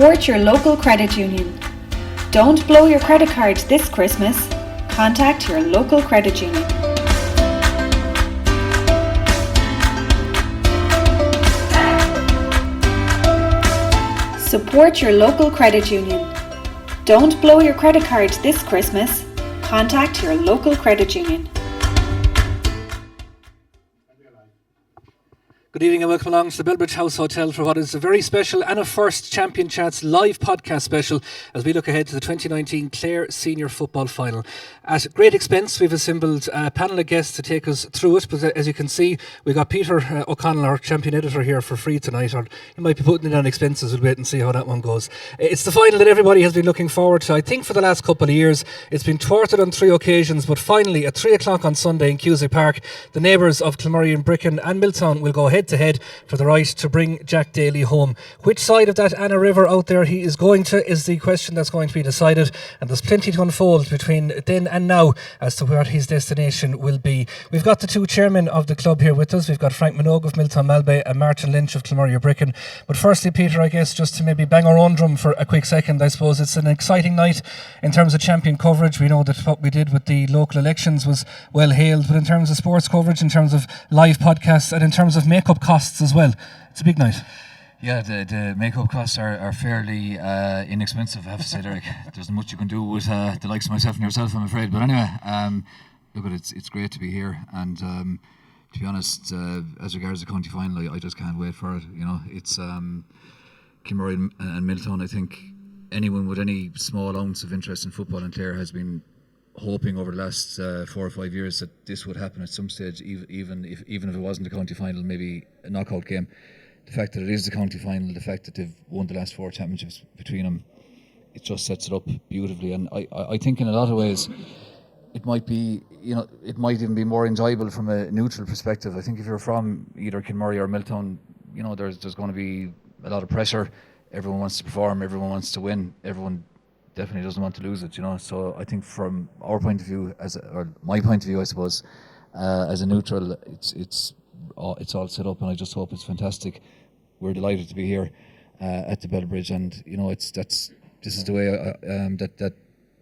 Support your local credit union. Don't blow your credit card this Christmas. Contact your local credit union. Support your local credit union. Don't blow your credit card this Christmas. Contact your local credit union. Good evening and welcome along to the Bellbridge House Hotel for what is a very special and a first Champion Chats live podcast special as we look ahead to the 2019 Clare Senior Football Final. At great expense, we've assembled a panel of guests to take us through it, but as you can see, we got Peter O'Connell, our champion editor, here for free tonight, or he might be putting it on expenses. We'll wait and see how that one goes. It's the final that everybody has been looking forward to. I think for the last couple of years, it's been thwarted on 3 occasions, but finally at 3 o'clock on Sunday in Kildysart Park, the neighbours of Kilmurry Ibrickane and Miltown will go head to head for the right to bring Jack Daly home. Which side of that Anna River out there he is going to is the question that's going to be decided, and there's plenty to unfold between then and now as to where his destination will be. We've got the two chairmen of the club here with us. We've got Frank Minogue of Miltown Malbay and Martin Lynch of Kilmurry Ibrickane. But firstly, Peter, I guess just to maybe bang our own drum for a quick second, I suppose it's an exciting night in terms of champion coverage. We know that what we did with the local elections was well hailed, but in terms of sports coverage, in terms of live podcasts and in terms of makeup costs as well, it's a big night. Yeah, the makeup costs are fairly inexpensive, I have to say, Derek. There isn't much you can do with the likes of myself and yourself, I'm afraid. But anyway, look, it's great to be here, and to be honest, as regards the county final, I just can't wait for it. You know, it's Kilmurry and Miltown. I think anyone with any small ounce of interest in football in Clare has been hoping over the last 4 or 5 years that this would happen at some stage, even if it wasn't a county final, maybe a knockout game. The fact that it is the county final, the fact that they've won the last 4 championships between them, it just sets it up beautifully. And I think in a lot of ways it might be, you know, it might even be more enjoyable from a neutral perspective. I think if you're from either Kilmurry or Miltown, you know, there's going to be a lot of pressure. Everyone wants to perform, everyone wants to win, everyone definitely doesn't want to lose it, you know. So I think from our point of view, or my point of view, I suppose, as a neutral, it's all set up, and I just hope it's fantastic. We're delighted to be here at the Bellbridge, and you know, this is the way that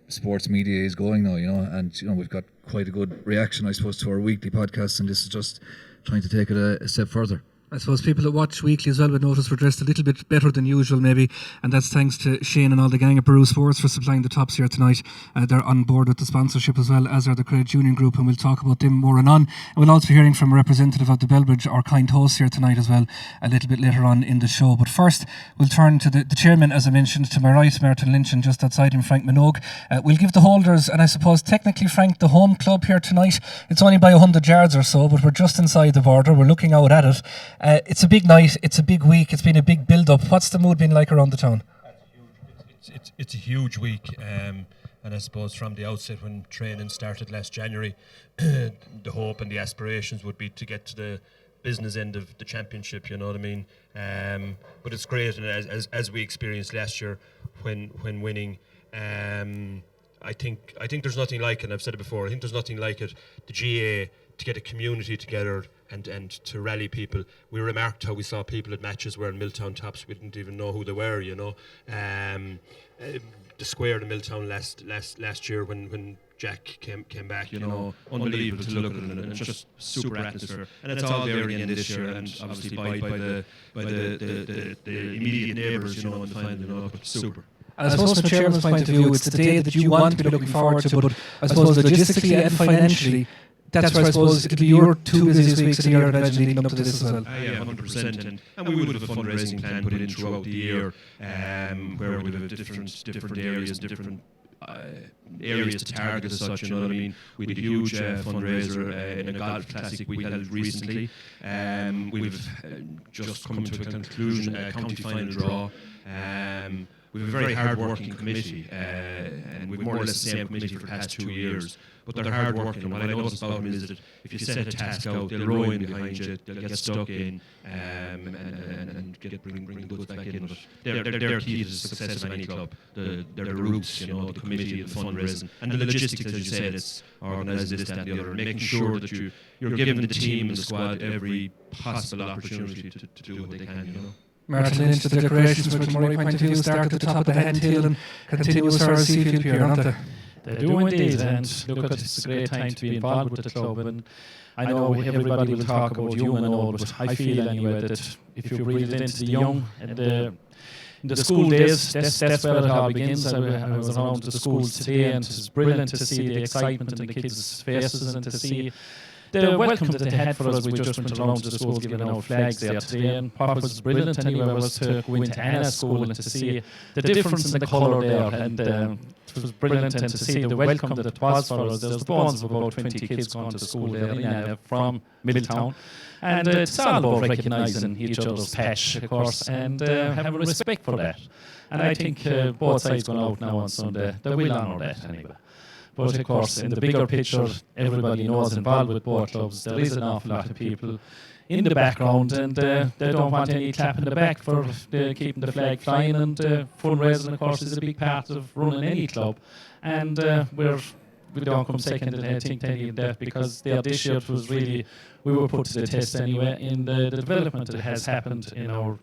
sports media is going now, you know. And you know, we've got quite a good reaction, I suppose, to our weekly podcast, and this is just trying to take it a step further. I suppose people that watch weekly as well would notice we're dressed a little bit better than usual maybe, and that's thanks to Shane and all the gang at Peru Sports for supplying the tops here tonight. They're on board with the sponsorship as well, as are the Credit Union Group, and we'll talk about them more and on. And we'll also be hearing from a representative of the Bellbridge, our kind host here tonight as well, a little bit later on in the show. But first, we'll turn to the chairman, as I mentioned, to my right, Martin Lynch, and just outside him, Frank Minogue. We'll give the holders, and I suppose technically, Frank, the home club here tonight, it's only by 100 yards or so, but we're just inside the border, we're looking out at it. It's a big night, it's a big week, it's been a big build-up. What's the mood been like around the town? It's a huge week, and I suppose from the outset when training started last January, the hope and the aspirations would be to get to the business end of the championship, you know what I mean? But it's great, and as we experienced last year when winning, I think there's nothing like it, and I've said it before, I think there's nothing like it, the GA, to get a community together and to rally people. We remarked how we saw people at matches wearing Miltown tops, we didn't even know who they were, you know. The square in Miltown last year when Jack came back, you know, unbelievable to look at it, and it's just super atmosphere, and it's all there again this year, and obviously by the immediate neighbours, you know, in the final, you know, but super. And I suppose from a chairman's point of view, it's the day that you want to be looking forward to, but I suppose logistically and financially, that's where I suppose it'll be your 2 busiest weeks of the year, I imagine, leading up to this as well. Yeah, 100%. And we would have a fundraising plan put in throughout the year, where we would have different areas, different areas to target as such, you know what I mean. We did a huge fundraiser in a golf classic we held recently. We've just come to a conclusion, a county final draw. We have a very hard-working committee, and we've more or less the same committee for the past 2 years. But they're hard-working, and what I notice about them is that if you set a task out, they'll row in behind you, they'll get stuck in, and bring the goods back in. But they're key to the success of any club. They're the roots, you know, the committee, the fundraising, and the logistics, as you said, it's organising this, that, and the other, and making sure that you're giving the team and the squad every possible opportunity to do what they can, you know. Martin Lynch, the decorations from a Kilmurry point of view start at the top of the head hill and continue as far as Seafield Pier, aren't they? They do indeed, and look, it's a great time to be involved with the club. And I know everybody will talk about young and old, but I feel anyway that if you breathe it into the young and in the school days, that's where it all begins. I was around the schools today, and it's brilliant to see the excitement in the kids' faces and to see the welcome that they had for us. We just went around to the schools giving out flags there today, and what was brilliant anyway was to go into Anna's school and to see the difference in the colour there, and it was brilliant, and to see the welcome that it was for us. There's the bones of about 20 kids going to school there in Anna from Miltown, and it's all about recognising each other's patch, of course, and having respect for that. And I think both sides going out now on Sunday, they will honour that anyway. But of course, in the bigger picture, everybody knows involved with both clubs, there is an awful lot of people in the background, and they don't want any clap in the back for keeping the flag flying. And fundraising, of course, is a big part of running any club. And we don't come second in any of that, because this year was really, we were put to the test anyway in the development that has happened in our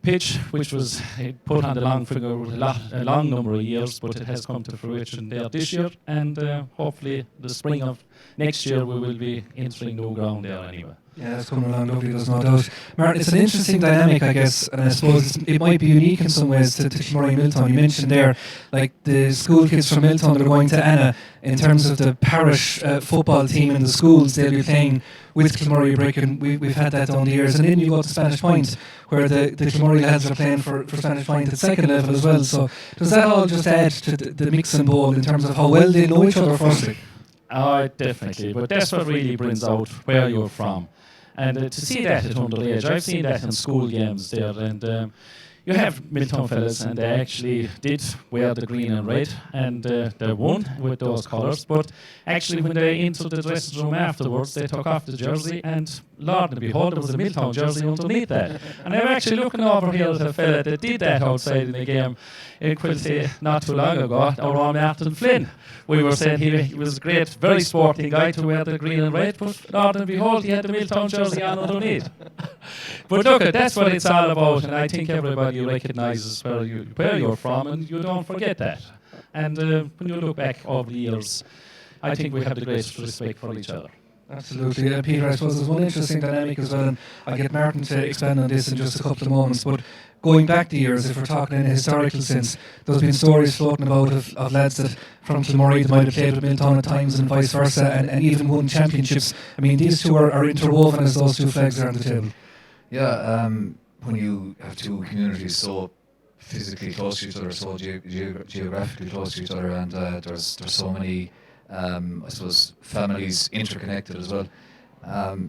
pitch, which was put on the long finger a long number of years, but it has come to fruition there this year, and hopefully the spring of next year we will be entering new ground there anyway. Yeah, it's coming along lovely, there's no doubt. Martin, it's an interesting dynamic, I guess, and I suppose it might be unique in some ways to Kilmurry and Miltown. You mentioned there, like the school kids from Miltown that are going to Anna, in terms of the parish football team in the schools, they'll be playing with Kilmurry Ibrickane. We've had that down the years. And then you go to Spanish Point, where the Kilmurry lads are playing for Spanish Point at second level as well. So does that all just add to the mix and bowl in terms of how well they know each other firstly? Oh, definitely. But that's what really brings out where you're from. And to see that at underage, I've seen that in school games there, and you have Miltown fellas, and they actually did wear the green and red, and they won with those colours. But actually, when they entered the dressing room afterwards, they took off the jersey, and Lord and behold, there was a Miltown jersey underneath that. And I'm actually looking over here at a fella that did that outside in the game in Quilty not too long ago, our own Martin Flynn. We were saying he was a great, very sporting guy to wear the green and red, but Lord and behold, he had the Miltown jersey on underneath. But look, that's what it's all about, and I think everybody recognises where you're from, and you don't forget that. And when you look back over the years, I think we have the greatest respect for each other. Absolutely. Peter, I suppose there's one interesting dynamic as well, and I'll get Martin to expand on this in just a couple of moments, but going back the years, if we're talking in a historical sense, there's been stories floating about of lads that from Kilmurry that might have played with Miltown at times and vice versa, and even won championships. I mean, these two are interwoven as those two flags are on the table. Yeah, when you have two communities so physically close to each other, so geographically close to each other, and there's so many, I suppose, families interconnected as well,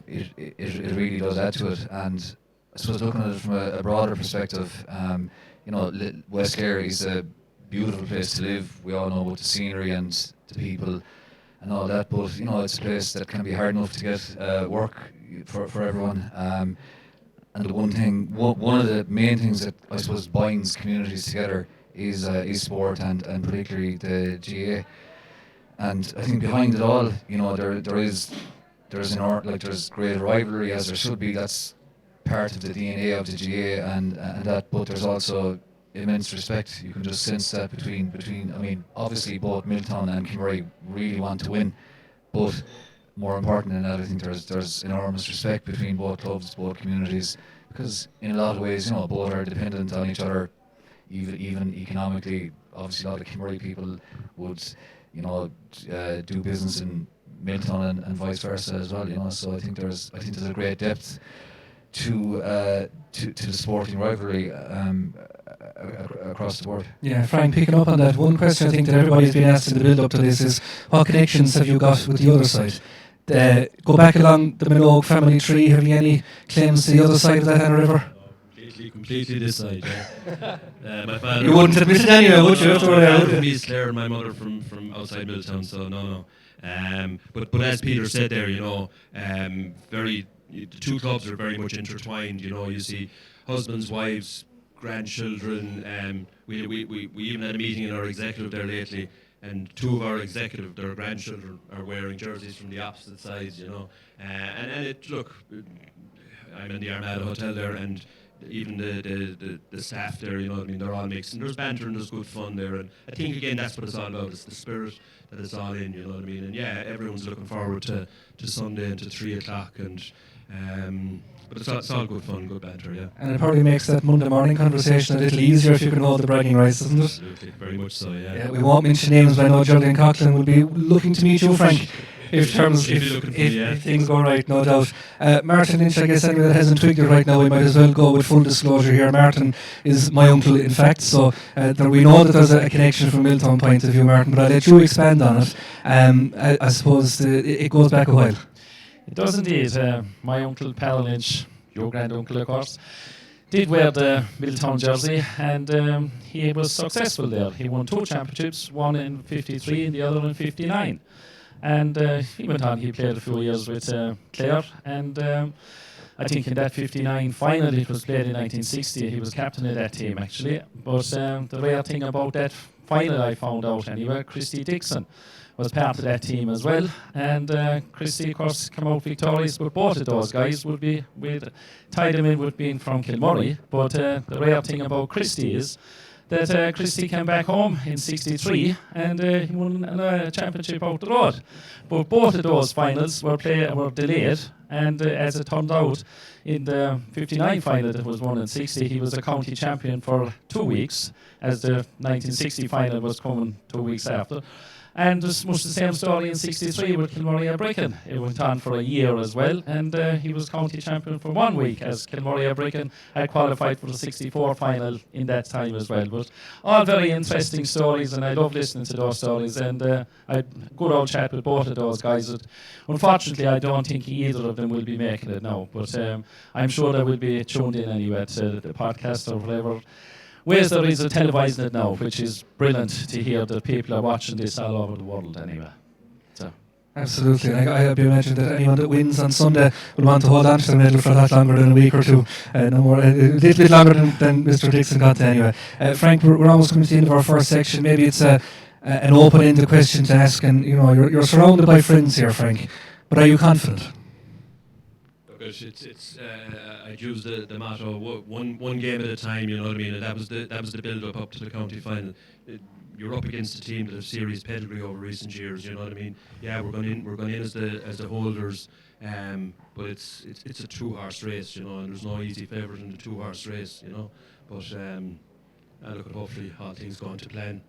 it really does add to it. And I suppose looking at it from a broader perspective, West Clare is a beautiful place to live. We all know about the scenery and the people and all that, but it's a place that can be hard enough to get work for everyone. And the one of the main things that I suppose binds communities together is sport, and particularly the GA. And I think behind it all, there's great rivalry, as there should be. That's part of the DNA of the GA, and that. But there's also immense respect. You can just sense that between. I mean, obviously both Miltown and Kilmurry really want to win, but more important than that, I think there's enormous respect between both clubs, both communities, because in a lot of ways, both are dependent on each other, even economically. Obviously, a lot of Kilmurry people would, do business in Miltown and vice versa as well. So I think there's a great depth to the sporting rivalry across the board. Yeah, Frank, picking up on that, one question I think that everybody's been asked in the build-up to this is, what connections have you got with the other side? Go back along the Minogue family tree, have you any claims to the other side of that Hannah River? Completely this side. Yeah. My father. You wouldn't admit it anyway, would you? My father from East Clare, and my mother from outside Miltown. So no. But as Peter said there, the two clubs are very much intertwined. You see husbands, wives, grandchildren. We even had a meeting in our executive there lately, and two of our executive, their grandchildren, are wearing jerseys from the opposite sides. And look, I'm in the Armada Hotel there, and even the staff there, you know what I mean, they're all mixed, and there's banter and there's good fun there, and I think again that's what it's all about. It's the spirit that it's all in, you know what I mean, and yeah, everyone's looking forward to Sunday and to 3 o'clock, and but it's all good fun, good banter, yeah. And it probably makes that Monday morning conversation a little easier if you can hold the bragging rights, doesn't it? Absolutely, very much so, yeah. We won't mention names, but I know Geraldine Coughlin will be looking to meet you, Frank. If things go right, no doubt. Martin Lynch, I guess anyone that hasn't twigged it right now, we might as well go with full disclosure here. Martin is my uncle, in fact, so we know that there's a connection from Miltown point of view, Martin, but I'll let you expand on it. I suppose it goes back a while. It does indeed. My uncle, Pal Lynch, your granduncle, of course, did wear the Miltown jersey, and he was successful there. He won 2 championships, one in 53 and the other in 59. And he went on, he played a few years with Clare, and I think in that 59 final, it was played in 1960, he was captain of that team actually. But the rare thing about that final, I found out anyway, Christy Dixon was part of that team as well, and Christy of course came out victorious, but both of those guys we'd tied them in with being from Kilmurry. But the rare thing about Christy is that Christy came back home in 63 and he won a championship out the road. But both of those finals were delayed, and as it turned out, in the 59 final that was won in 60, he was a county champion for 2 weeks, as the 1960 final was coming 2 weeks after. And it's much the same story in 63 with Kilmurry Ibrickane. It went on for a year as well, and he was county champion for 1 week, as Kilmurry Ibrickane had qualified for the 64 final in that time as well. But all very interesting stories, and I love listening to those stories, and I had a good old chat with both of those guys. Unfortunately, I don't think either of them will be making it now, but I'm sure they will be tuned in anyway to the podcast or whatever ways there is of televising it now, which is brilliant to hear that people are watching this all over the world anyway. So. Absolutely. I hope you imagine that anyone that wins on Sunday will want to hold on to the medal for that longer than a week or two. No more, a little bit longer than Mr. Dixon got to anyway. Frank, we're almost coming to the end of our first section. Maybe it's an open-ended question to ask, and you know you're surrounded by friends here, Frank. But are you confident? I'd use the motto one game at a time, you know what I mean, and that was the build up to the county final. You're up against a team that have serious pedigree over recent years, you know what I mean. Yeah, we're going in as the holders, but it's a 2-horse race, you know, and there's no easy favourite in the 2-horse race, you know. But look, hopefully all things going to plan.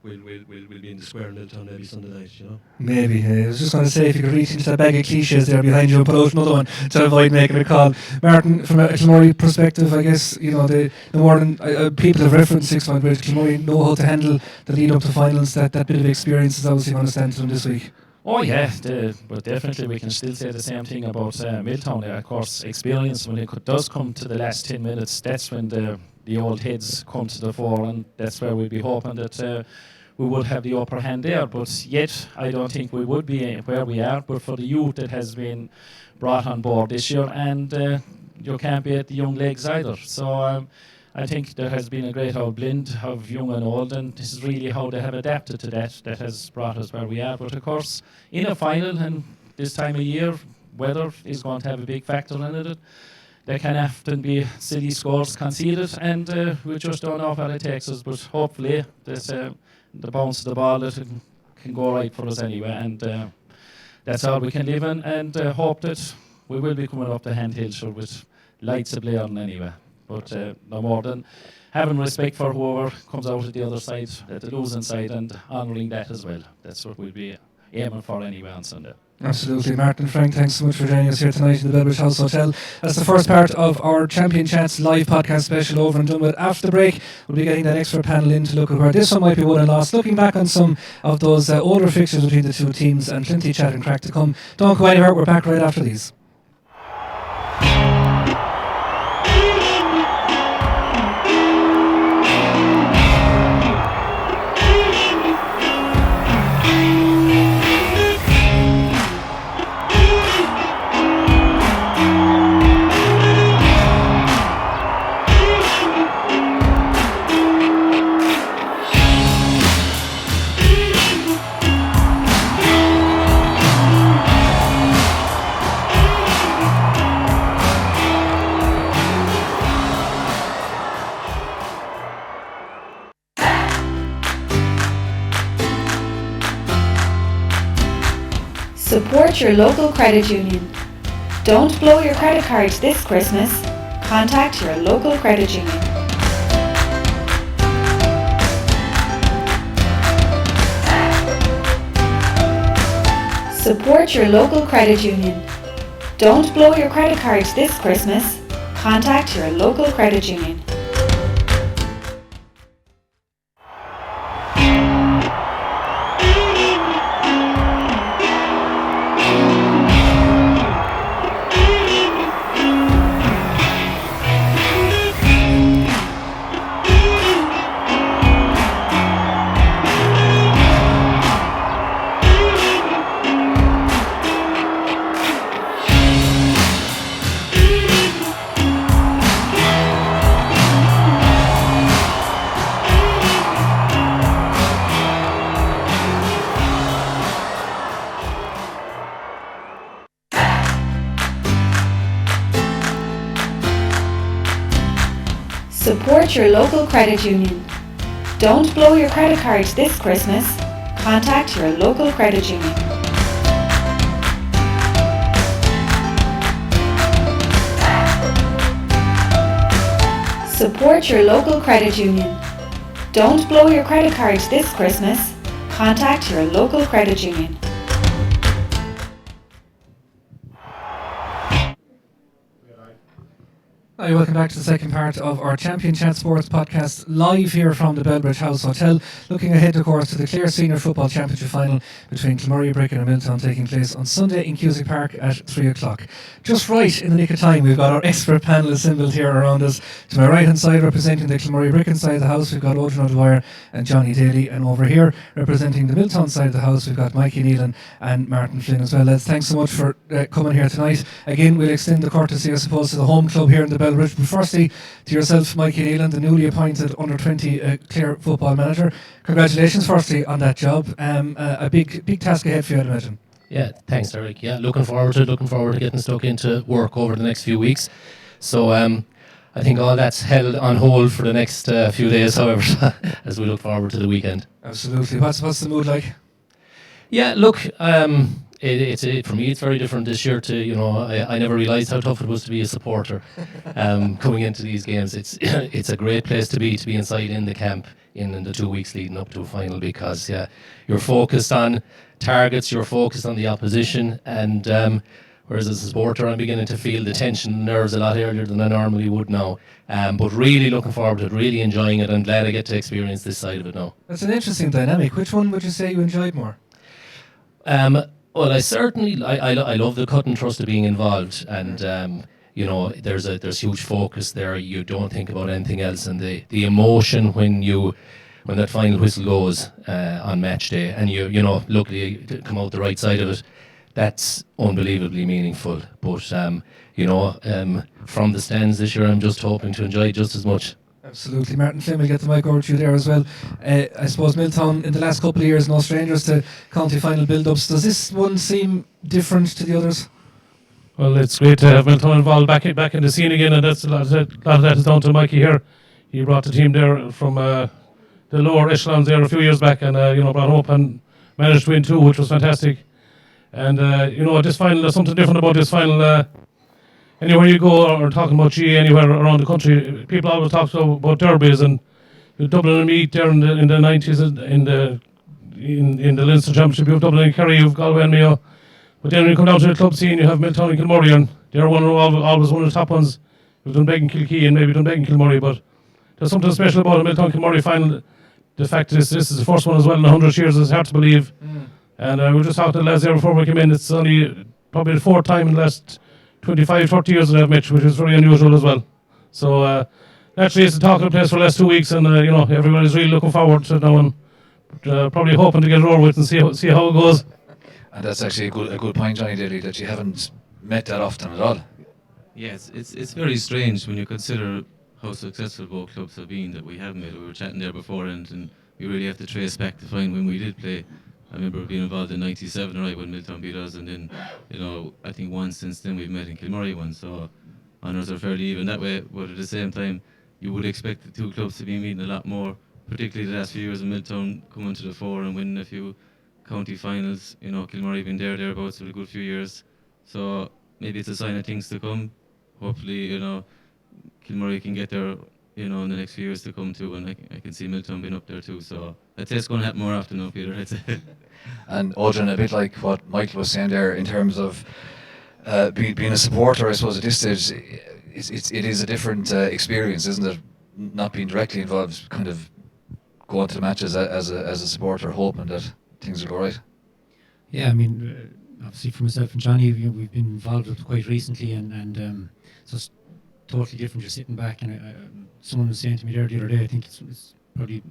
We'll be in the square in Miltown every Sunday night, you know. Maybe. I was just going to say, if you could reach into that bag of cliches there behind you and put out another one to avoid making a call. Martin, from a Kilmurry perspective, I guess, you know, the more than people have referenced 6-point bridge, Kilmurry know how to handle the lead up to finals. That bit of experience is obviously going to stand to them this week. Oh yeah, but definitely we can still say the same thing about Miltown. Of course, experience, when it does come to the last 10 minutes, that's when the old heads come to the fore, and that's where we'll be hoping that we would have the upper hand there. But yet, I don't think we would be where we are, but for the youth that has been brought on board this year, and you can't be at the young legs either. So I think there has been a great old blend of young and old, and this is really how they have adapted to that has brought us where we are. But of course, in a final, and this time of year, weather is going to have a big factor in it. There can often be silly scores conceded, and we just don't know what it takes us. But hopefully, the bounce of the ball that can go right for us anyway, and that's all we can live in, and hope that we will be coming up the handhill sure with lights of blaring anyway. But no more than having respect for whoever comes out at the other side, at the losing side, and honouring that as well. That's what we'll be aiming for anyway on Sunday. Absolutely. Martin, Frank, thanks so much for joining us here tonight in the Bellbridge House Hotel. That's the first part of our Champion Chats live podcast special over and done with. After the break, we'll be getting that extra panel in to look at where this one might be won and lost, looking back on some of those older fixtures between the two teams, and plenty of chat and crack to come. Don't go anywhere, we're back right after these. Support your local credit union. Don't blow your credit cards this Christmas. Contact your local credit union. Support your local credit union. Don't blow your credit cards this Christmas. Contact your local credit union. Support your local credit union. Don't blow your credit cards this Christmas. Contact your local credit union. Support your local credit union. Don't blow your credit cards this Christmas. Contact your local credit union. Hi, welcome back to the second part of our Champion Chat Sports podcast, live here from the Bellbridge House Hotel. Looking ahead, of course, to the Clare Senior Football Championship final between Kilmurry Ibrickane and Miltown, taking place on Sunday in Cusack Park at 3 o'clock. Just right in the nick of time, we've got our expert panel assembled here around us. To my right hand side, representing the Kilmurry Ibrickane side of the house, we've got Odin O'Dwyer and Johnny Daly, and over here, representing the Miltown side of the house, we've got Mikey Nealon and Martin Flynn as well. Lads, thanks so much for coming here tonight. Again, we'll extend the courtesy, I suppose, to the home club here in the Bellbridge. But firstly, to yourself, Mikey Nealon, the newly appointed under-20 Clare football manager. Congratulations, firstly, on that job. A big task ahead for you, I'd imagine. Yeah, thanks, Eric. Yeah, looking forward to getting stuck into work over the next few weeks. So I think all that's held on hold for the next few days, however, as we look forward to the weekend. Absolutely. What's the mood like? Yeah, look, for me, it's very different this year to, I never realised how tough it was to be a supporter coming into these games. It's a great place to be inside in the camp in the 2 weeks leading up to a final, because you're focused on targets, you're focused on the opposition, and whereas as a supporter I'm beginning to feel the tension and nerves a lot earlier than I normally would now. But really looking forward to it, really enjoying it. I'm glad I get to experience this side of it now. That's an interesting dynamic. Which one would you say you enjoyed more? Well, I certainly I love the cut and thrust of being involved, and there's huge focus there. You don't think about anything else, and the emotion when that final whistle goes on match day, and luckily come out the right side of it, that's unbelievably meaningful. But from the stands this year, I'm just hoping to enjoy it just as much. Absolutely. Martin Flynn, will get the mic over to you there as well. I suppose Miltown, in the last couple of years, no strangers to county final build-ups. Does this one seem different to the others? Well, it's great to have Miltown involved back in the scene again, and that's a lot of that is down to Mikey here. He brought the team there from the lower echelons there a few years back, and brought them up and managed to win 2, which was fantastic. And this final, there's something different about this final. Anywhere you go, or talking about GA anywhere around the country, people always talk about derbies, and Dublin and Meath there in the 90s in the Leinster Championship. You have Dublin and Kerry, you have Galway and Mayo. But then when you come down to the club scene, you have Miltown and Kilmurry, and they're always one of the top ones. You've done Breckan, Kilkee, and maybe done Breckan, Kilmurry, but there's something special about a Miltown Kilmurry final. The fact is, this is the first one as well in 100 years. It's hard to believe. And we were just talking to the lads there before we came in. It's only probably the 4th time in the last 25, 30 years that I've met, which is very unusual as well. So naturally, it's a talking place for the last 2 weeks, and everybody's really looking forward to it now, and probably hoping to get it over with and see how it goes. And that's actually a good point, Johnny Daly, that you haven't met that often at all. Yes, it's very strange when you consider how successful both clubs have been that we have met. We were chatting there before, and we really have to trace back to find when we did play. I remember being involved in '97, right, when Miltown beat us, and then, I think once since then we've met in Kilmurry once, so honours are fairly even that way. But at the same time, you would expect the two clubs to be meeting a lot more, particularly the last few years of Miltown coming to the fore and winning a few county finals. You know, Kilmurry been thereabouts for a good few years, so maybe it's a sign of things to come. Hopefully, you know, Kilmurry can get there, you know, in the next few years to come too, and I can see Miltown being up there too. So I'd say it's going to happen more often now, Peter. I'd say. And Odrin, a bit like what Michael was saying there, in terms of being a supporter, I suppose at this stage, it is a different experience, isn't it? Not being directly involved, kind of going to the matches as a supporter, hoping that things will go right. Yeah, I mean, obviously for myself and Johnny, we've been involved with it quite recently, and so it's totally different. You're sitting back, and someone was saying to me there the other day, I think it's probably,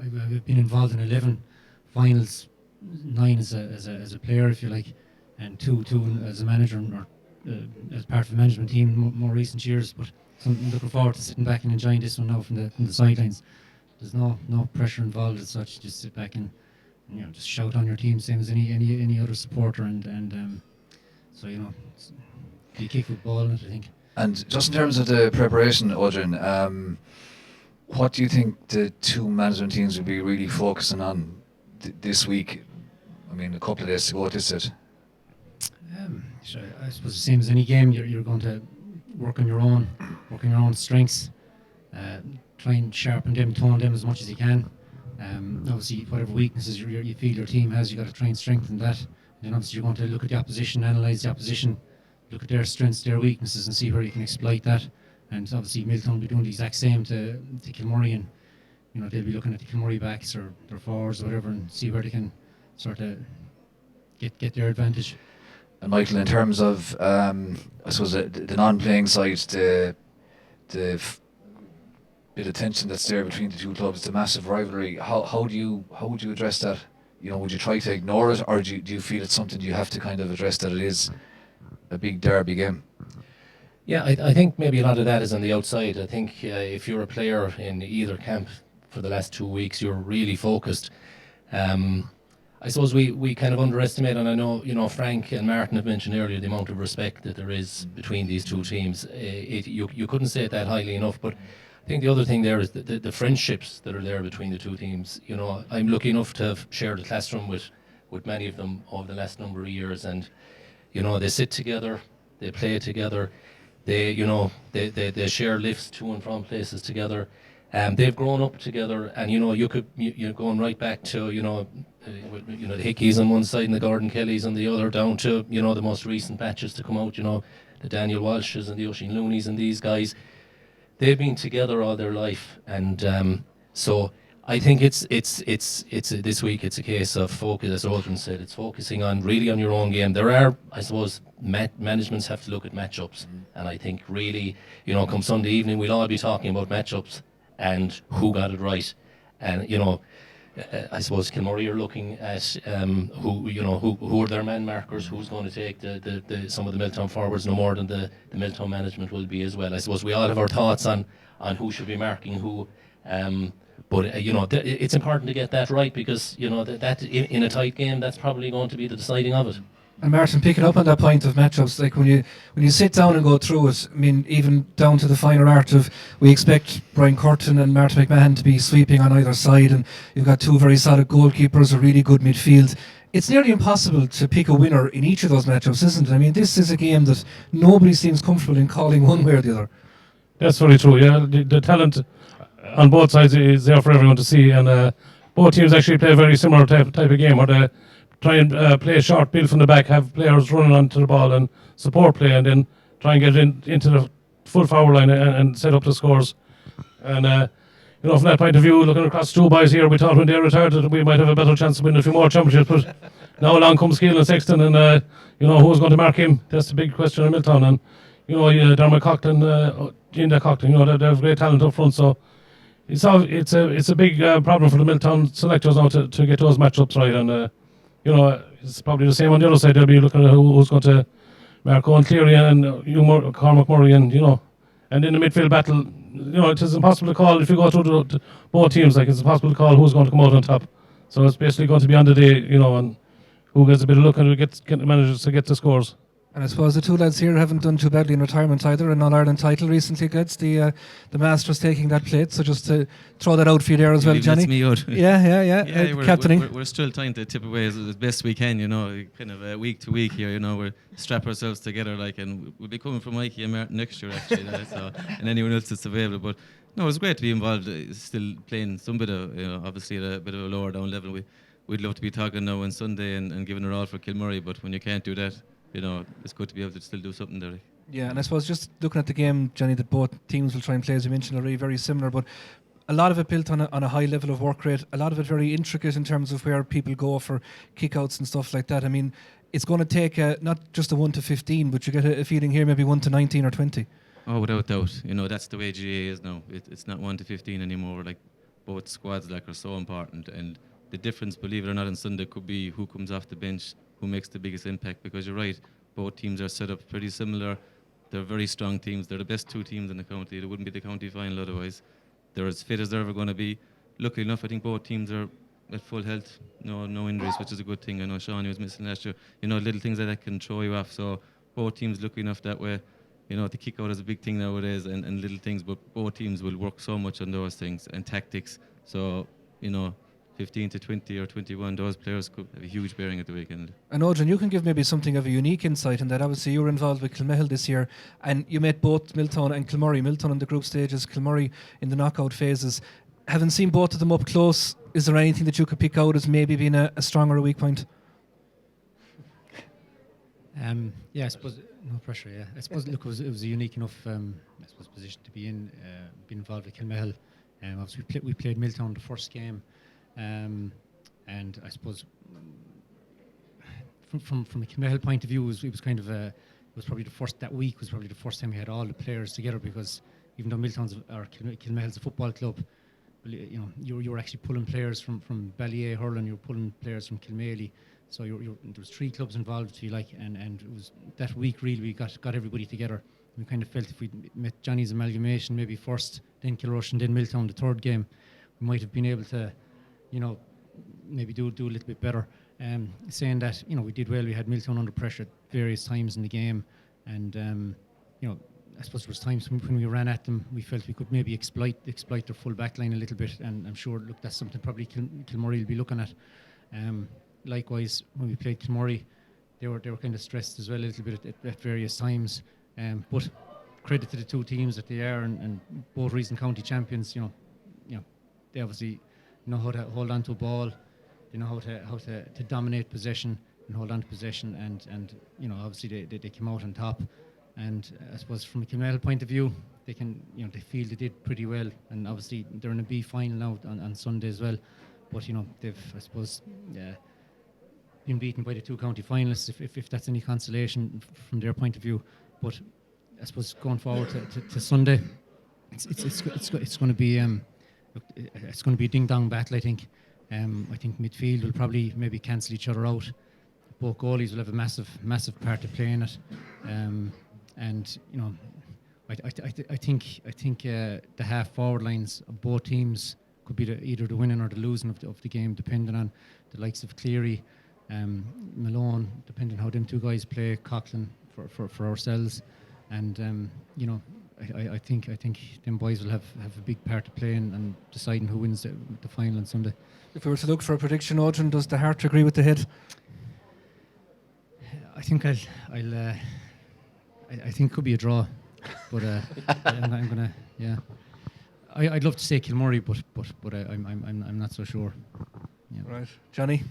I've been involved in 11 finals, 9 as a player, if you like, and two as a manager, or as part of the management team more recent years. But so I'm looking forward to sitting back and enjoying this one now from the sidelines. There's no pressure involved as such. Just sit back and just shout on your team, same as any other supporter, and so you kick with ball in it, I think. And just in terms of the preparation, Odrin, what do you think the two management teams will be really focusing on this week? I mean, a couple of days to go at this stage. So I suppose the same as any game, you're going to work on your own strengths, try and sharpen them, tone them as much as you can. Obviously, whatever weaknesses you feel your team has, you got to try and strengthen that. And then obviously you're going to look at the opposition, analyse the opposition, look at their strengths, their weaknesses, and see where you can exploit that. And obviously Miltown will be doing the exact same to Kilmurry, and they'll be looking at the Kilmurry backs or their forwards or whatever, and see where they can sort of get their advantage. And Michael, in terms of I suppose the non-playing side, the bit of tension that's there between the two clubs, the massive rivalry, how would you address that? Would you try to ignore it, or do you feel it's something you have to kind of address, that it is a big derby game? Yeah, I think maybe a lot of that is on the outside. I think if you're a player in either camp for the last 2 weeks, you're really focused. I suppose we kind of underestimate, and I know Frank and Martin have mentioned earlier the amount of respect that there is between these two teams. You couldn't say it that highly enough, but I think the other thing there is the friendships that are there between the two teams. I'm lucky enough to have shared a classroom with many of them over the last number of years, and they sit together, they play together, they share lifts to and from places together. They've grown up together, and you're going right back to the Hickeys on one side and the Gordon Kellys on the other, down to the most recent batches to come out. The Daniel Walshes and the Oisin Looneys and these guys. They've been together all their life, and so I think it's this week it's a case of focus, as Aldrin said. It's focusing on your own game. There are, I suppose, managements have to look at matchups, and I think really, come Sunday evening, we'll all be talking about matchups and who got it right, and I suppose Kilmurry are looking at who are their man markers, who's going to take some of the Miltown forwards no more than the Miltown management will be as well. I suppose we all have our thoughts on who should be marking who, but it's important to get that right, because that in a tight game, that's probably going to be the deciding of it. And Martin, picking up on that point of matchups, like when you sit down and go through it, I mean, even down to the finer art of, we expect Brian Curtin and Martin McMahon to be sweeping on either side, and you've got two very solid goalkeepers, a really good midfield. It's nearly impossible to pick a winner in each of those matchups, isn't it? I mean, this is a game that nobody seems comfortable in calling one way or the other. That's very true, yeah. The talent on both sides is there for everyone to see, and both teams actually play a very similar type of game, where they try and play a short build from the back, have players running onto the ball and support play, and then try and get into the full forward line and set up the scores. And from that point of view, looking across two boys here, we thought when they retired that we might have a better chance of winning a few more championships, but now along comes Keelan Sexton, and who's going to mark him? That's the big question in Miltown. And Dermot Coughlin, Ginda Coughlin, they have great talent up front, so it's a big problem for the Miltown selectors now to get those matchups right. And it's probably the same on the other side. They'll be looking at who's going to mark Owen Cleary and Cormac Murray, and and in the midfield battle, it is impossible to call if you go through both teams. Like, it's impossible to call who's going to come out on top. So it's basically going to be on the day, and who gets a bit of luck and who get the managers to get the scores. And I suppose the two lads here haven't done too badly in retirement either. An All-Ireland title recently, gets the Masters taking that plate. So just to throw that out for you there as well, Johnny. Me out. Yeah. Captaining. We're still trying to tip away as best we can, kind of week to week here. We strap ourselves together, and we'll be coming from Mikey and Martin next year actually, and anyone else that's available. But no, it's great to be involved. Still playing some bit of, obviously at a bit of a lower down level. We'd love to be talking now on Sunday and giving it all for Kilmurry, but when you can't do that, it's good to be able to still do something there. Yeah, and I suppose just looking at the game, Johnny, that both teams will try and play, as you mentioned already, very similar, but a lot of it built on a high level of work rate, a lot of it very intricate in terms of where people go for kickouts and stuff like that. I mean, it's going to take not just a 1 to 15, but you get a feeling here maybe 1 to 19 or 20. Oh, without doubt. That's the way GA is now. It's not 1 to 15 anymore. Both squads are so important, and the difference, believe it or not, on Sunday could be who comes off the bench, who makes the biggest impact, because you're right, both teams are set up pretty similar. They're very strong teams. They're the best two teams in the county. It wouldn't be the county final otherwise. They're as fit as they're ever going to be. Luckily enough, I think both teams are at full health, no injuries, which is a good thing. I know Sean was missing last year. Little things like that can throw you off. So both teams lucky enough that way. The kick out is a big thing nowadays, and little things, but both teams will work so much on those things and tactics. So, 15 to 20 or 21, those players could have a huge bearing at the weekend. And Odrin, you can give maybe something of a unique insight in that. Obviously, you were involved with Kilmehel this year, and you met both Miltown and Kilmurry. Miltown in the group stages, Kilmurry in the knockout phases. Having seen both of them up close, is there anything that you could pick out as maybe being a strong or a weak point? I suppose no pressure. Yeah, I suppose look, it was a unique enough position to be in, being involved with Kilmehel. Obviously, we played Miltown the first game. And I suppose from a Kilmehel point of view, it was probably the first time we had all the players together, because even though Kilmehel's a football club, you were actually pulling players from Ballier hurling, you were pulling players from Kilmaley, so there was 3 clubs involved, if you like, and it was that week really we got everybody together. We kind of felt if we met Johnny's amalgamation maybe first, then Kilrush and then Miltown the third game, we might have been able to maybe do a little bit better. Saying that, we did well. We had Miltown under pressure at various times in the game, and I suppose there was times when we ran at them, we felt we could maybe exploit their full back line a little bit, and I'm sure, look, that's something probably Kilmurry will be looking at. Likewise, when we played Kilmurry, they were kind of stressed as well a little bit at various times. But credit to the two teams that they are, and both recent county champions. They obviously know how to hold on to a ball. They know how to dominate possession and hold on to possession, and obviously they came out on top. And I suppose from a Kilmehel point of view, they can they feel they did pretty well, and obviously they're in a B final now on Sunday as well. But they've, I suppose, been beaten by the 2 county finalists, if that's any consolation from their point of view. But I suppose going forward to Sunday, it's going to be it's going to be a ding dong battle, I think. I think midfield will probably maybe cancel each other out. Both goalies will have a massive part to play in it, and I think the half forward lines of both teams could be either the winning or the losing of the game, depending on the likes of Cleary, Malone, depending on how them 2 guys play, Coughlin for ourselves, and I think them boys will have a big part to play in deciding who wins the final on Sunday. If we were to look for a prediction, Odrin, does the heart agree with the head? I think I think it could be a draw, but I'm gonna I'd love to say Kilmurry, but I'm not so sure. Yeah. Right, Johnny.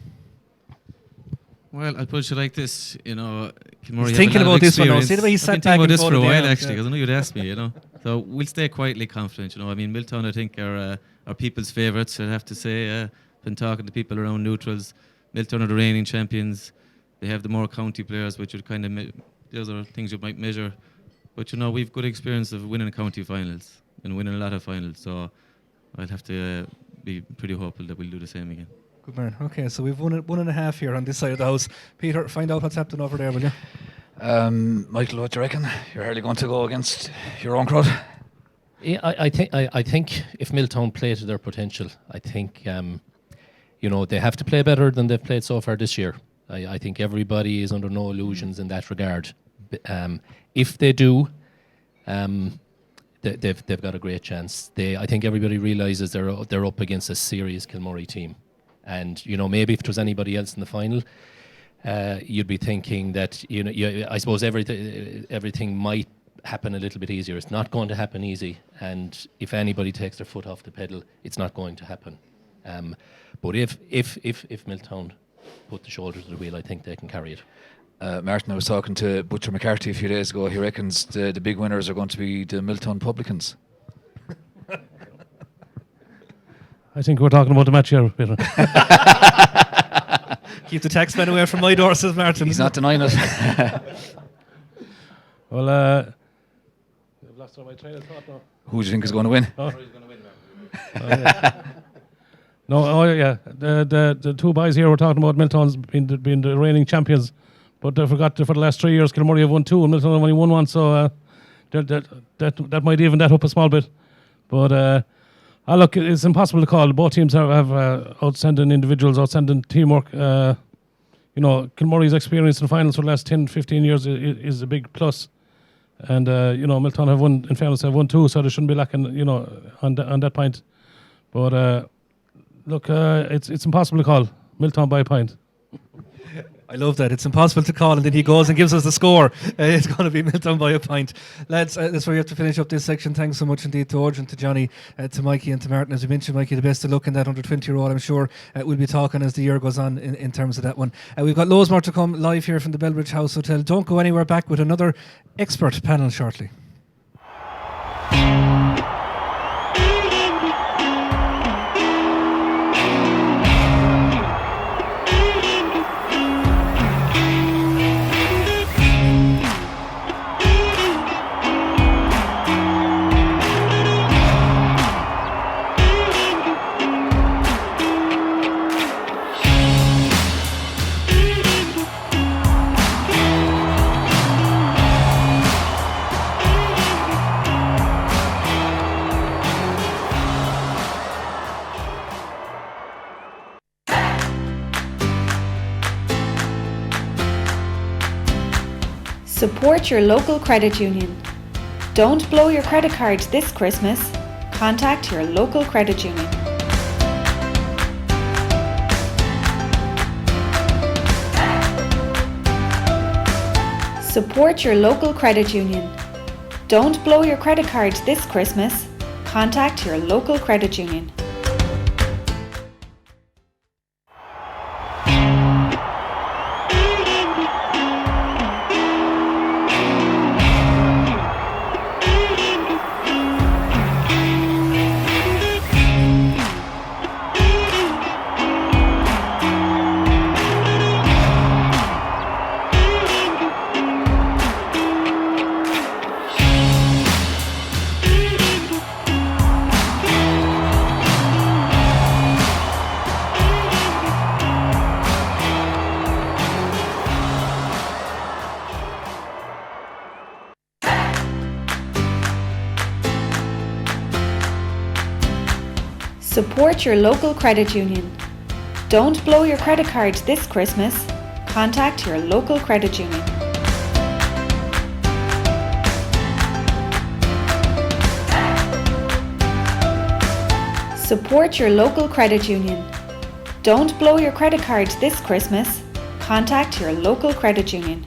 Well, I'll put it like this, Kilmurry. He's thinking about this one now. See the way he sat back about this for a while, down, actually, because I know you'd ask me, So we'll stay quietly confident, I mean, Miltown, I think, are people's favourites, I'd have to say. Been talking to people around neutrals. Miltown are the reigning champions. They have the more county players, which would kind of, those are things you might measure. But, we've good experience of winning county finals and winning a lot of finals. So I'd have to be pretty hopeful that we'll do the same again. Good man. Okay, so we've won 1.5 here on this side of the house. Peter, find out what's happening over there, will you? Michael, what do you reckon? You're hardly going to go against your own crowd? Yeah, I think if Miltown play to their potential, I think they have to play better than they've played so far this year. I think everybody is under no illusions in that regard. If they do, they've got a great chance. I think everybody realises they're up against a serious Kilmurry team, and maybe if there was anybody else in the final, you'd be thinking that I suppose everything might happen a little bit easier. It's not going to happen easy, and if anybody takes their foot off the pedal, it's not going to happen. But if Miltown put the shoulder to the wheel, I think they can carry it. Martin, I was talking to Butcher McCarthy a few days ago. He reckons the big winners are going to be the Miltown Publicans. I think we're talking about the match here, Peter. Keep the taxman away from my door, says Martin. He's not denying it. Well, I've lost my train of thought now. Who do you think is going to win? Oh. No, yeah. The two boys here were talking about Miltown's being the reigning champions, but they forgot for the last 3 years Kilmurry have won 2 and Miltown have only won 1, so that might even that up a small bit. But look, it's impossible to call. Both teams have outstanding individuals, outstanding teamwork. Kilmurry's experience in finals for the last 10, 15 years is a big plus. And, Miltown have won, in fairness, have won 2, so they shouldn't be lacking, on that point. But, look, it's impossible to call. Miltown by a point. I love that. It's impossible to call, and then he goes and gives us the score. It's going to be Miltown by a point. Lads, that's where we have to finish up this section. Thanks so much indeed to Orjan, to Johnny, to Mikey and to Martin. As we mentioned, Mikey, the best of luck in that under 20-year-old. I'm sure we'll be talking as the year goes on in terms of that one. We've got loads more to come live here from the Bellbridge House Hotel. Don't go anywhere, back with another expert panel shortly. Support your local credit union. Don't blow your credit card this Christmas. Contact your local credit union. Support your local credit union. Don't blow your credit card this Christmas. Contact your local credit union. Support your local credit union. Don't blow your credit card this Christmas. Contact your local credit union. Support your local credit union. Don't blow your credit card this Christmas. Contact your local credit union.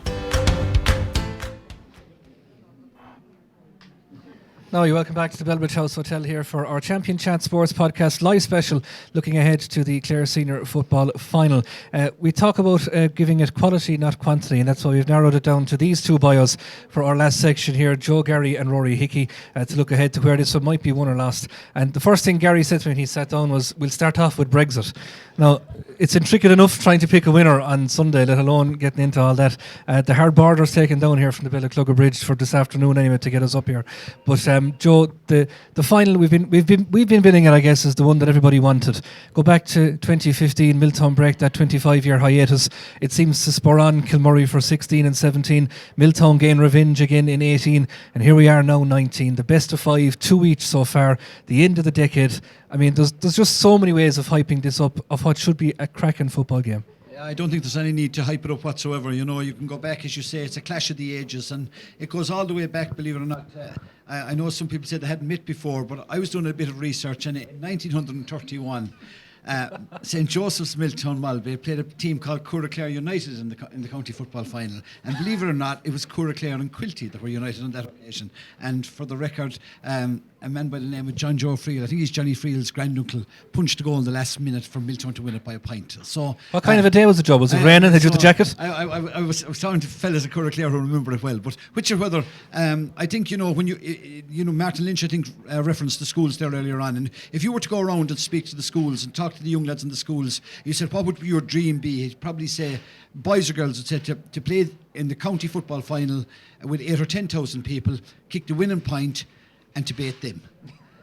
Now, you're welcome back to the Bellbridge House Hotel here for our Champion Chat Sports Podcast live special, looking ahead to the Clare Senior Football Final. We talk about giving it quality, not quantity, and that's why we've narrowed it down to these two bios for our last section here, Joe Garry and Rory Hickey, to look ahead to where this one might be won or lost. And the first thing Gary said to me when he sat down was, we'll start off with Brexit. Now, it's intricate enough trying to pick a winner on Sunday, let alone getting into all that. The hard border's taken down here from the Bellaclugga Bridge for this afternoon anyway to get us up here. But Joe, the final we've been billing it, I guess, as the one that everybody wanted. Go back to 2015, Miltown break that 25-year hiatus. It seems to spur on Kilmurry for 16 and 17. Miltown gain revenge again in 18, and here we are now 19. The best of 5, 2 each so far. The end of the decade. I mean, there's just so many ways of hyping this up of what should be a cracking football game. I don't think there's any need to hype it up whatsoever. You know, you can go back, as you say, it's a clash of the ages, and it goes all the way back, believe it or not. I know some people said they hadn't met before, but I was doing a bit of research, and in 1931, St Joseph's Miltown Malbay played a team called Clare United in the county football final, and believe it or not, it was Clare and Quilty that were united on that occasion. And for the record, a man by the name of John Joe Friel, I think he's Johnny Friel's granduncle, punched a goal in the last minute for Miltown to win it by a pint. So, what kind of a day was the job? Was it raining? Had you the jacket? I was talking to fellas at Clare who remember it well. But whichever, I think, you know, when Martin Lynch, I think, referenced the schools there earlier on. And if you were to go around and speak to the schools and talk to the young lads in the schools, you said, what would your dream be? He'd probably say, boys or girls would say, to play in the county football final with 8,000 or 10,000 people, kick the winning point, and to beat them.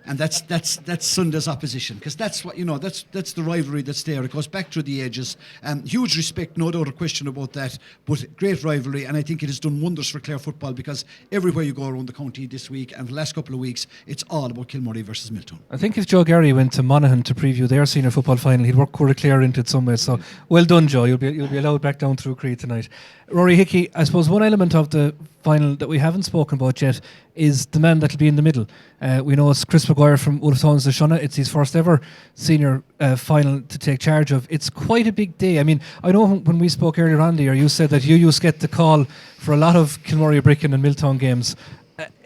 And that's Sunday's opposition, because that's what, you know, that's the rivalry that's there. It goes back through the ages. Huge respect, no doubt or question about that, but great rivalry, and I think it has done wonders for Clare football, because everywhere you go around the county this week and the last couple of weeks, it's all about Kilmurry versus Miltown. I think if Joe Gary went to Monaghan to preview their senior football final, he'd work Clare into it some way. So well done, Joe. You'll be allowed back down through Cree tonight. Rory Hickey, I suppose one element of the final that we haven't spoken about yet is the man that'll be in the middle. We know it's Chris Maguire from Ulftown's Shona. It's his first ever senior final to take charge of. It's quite a big day. I mean, I know when we spoke earlier on there, you said that you used to get the call for a lot of Kilmurry Ibrickane and Miltown games.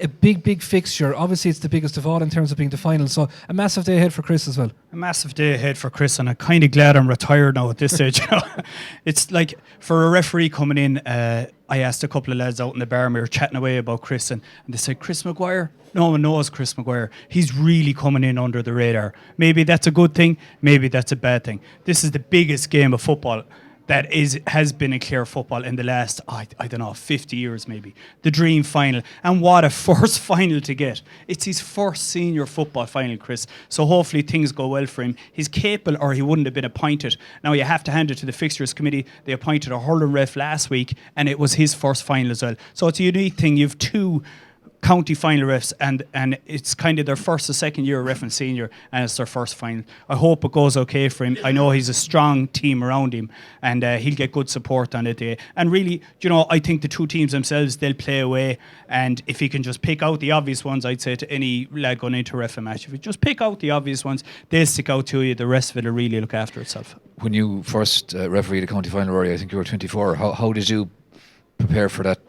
A big fixture. Obviously, it's the biggest of all in terms of being the final. So a massive day ahead for Chris as well. A massive day ahead for Chris, and I'm kind of glad I'm retired now at this stage. It's like, for a referee coming in, I asked a couple of lads out in the bar, and we were chatting away about Chris, and they said, Chris Maguire? No one knows Chris Maguire. He's really coming in under the radar. Maybe that's a good thing, maybe that's a bad thing. This is the biggest game of football that has been in Clare football in the last, I don't know, 50 years maybe. The dream final. And what a first final to get. It's his first senior football final, Chris. So hopefully things go well for him. He's capable, or he wouldn't have been appointed. Now you have to hand it to the fixtures committee. They appointed a hurling ref last week, and it was his first final as well. So it's a unique thing. You have two county final refs, and it's kind of their first or second year ref and senior, and it's their first final. I hope it goes okay for him. I know he's a strong team around him, and he'll get good support on it day. And really, you know, I think the two teams themselves, they'll play away, and if he can just pick out the obvious ones, I'd say to any lad going into ref a match, if you just pick out the obvious ones, they'll stick out to you. The rest of it will really look after itself. When you first refereed a county final, Rory, I think you were 24. How did you prepare for that,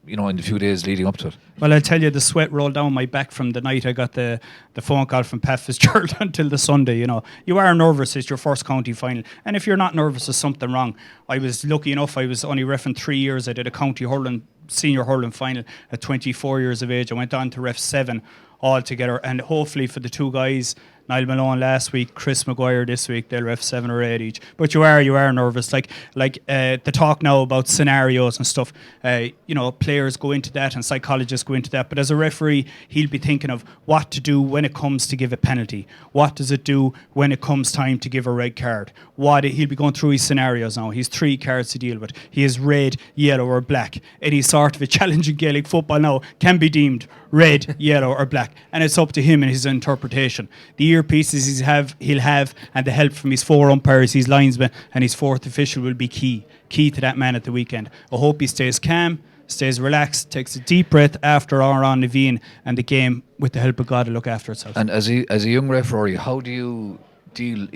you know, in the few days leading up to it? Well, I'll tell you, the sweat rolled down my back from the night I got the phone call from Pat Fitzgerald until the Sunday. You know, you are nervous. It's your first county final, and if you're not nervous, there's something wrong. I was lucky enough, I was only reffing 3 years. I did a county hurling, senior hurling final at 24 years of age. I went on to ref 7 altogether, and hopefully for the two guys, Niall Malone last week, Chris Maguire this week, they'll ref 7 or 8 each. But you are nervous. Like the talk now about scenarios and stuff, you know, players go into that and psychologists go into that. But as a referee, he'll be thinking of what to do when it comes to give a penalty. What does it do when it comes time to give a red card? He'll be going through his scenarios now. He's 3 cards to deal with. He has red, yellow or black. Any sort of a challenge in Gaelic football now can be deemed red, yellow or black. And it's up to him and his interpretation. The earpieces he'll have, and the help from his 4 umpires, his linesmen, and his 4th official will be key to that man at the weekend. I hope he stays calm, stays relaxed, takes a deep breath after Aran Naveen, and the game, with the help of God, will look after itself. And as a young referee, how do you deal